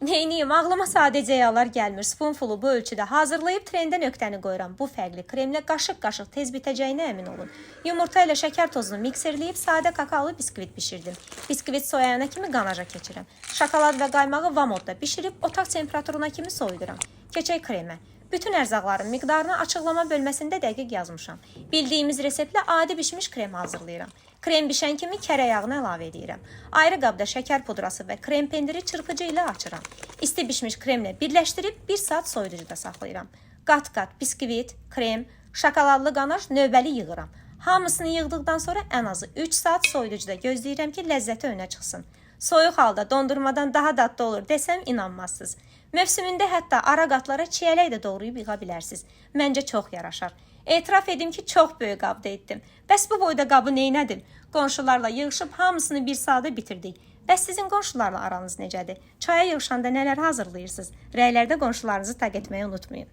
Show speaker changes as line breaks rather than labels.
Neyniyim, ağlıma sadəcə yağlar gəlmir. Spoonfulu bu ölçüdə hazırlayıb trendə nöqtəni qoyuram. Bu fərqli kremlə qaşıq-qaşıq tez bitəcəyinə əmin olun. Yumurta ilə şəkər tozunu mikserləyib sadə kakaolu biskvit bişirdim. Biskvit soyayana kimi qanaja keçirəm. Şokolad və qaymağı vamodda bişirib otaq temperaturuna kimi soyuduram. Keçək kremə. Bütün ərzaqların miqdarını açıqlama bölməsində dəqiq yazmışam. Bildiyimiz reseptlə adi bişmiş krem hazırlayıram. Krem bişən kimi kərə yağını əlavə edirəm. Ayrı qabda şəkər pudrası və krem pendiri çırpıcı ilə açıram. İsti bişmiş kremlə birləşdirib 1 saat soyuducuda saxlayıram. Qat-qat biskvit, krem, şokoladlı qanaj növbəli yığıram. Hamısını yığdıqdan sonra ən azı 3 saat soyuducuda gözləyirəm ki, ləzzəti önə çıxsın. Soyuq halda dondurmadan daha dadlı olur desəm inanmazsınız. Mövsümündə hətta ara qatlara çiyələk də doğrayıb yığa bilərsiniz. Məncə çox yaraşar. Etiraf edim ki, çox böyük qabda etdim. Bəs bu boyda qabı neynədim? Qonşularla yığışıb hamısını bir saata bitirdik. Bəs sizin qonşularla aranız necədir? Çaya yığışanda nələr hazırlayırsınız? Rəylərdə qonşularınızı tag etməyi unutmayın.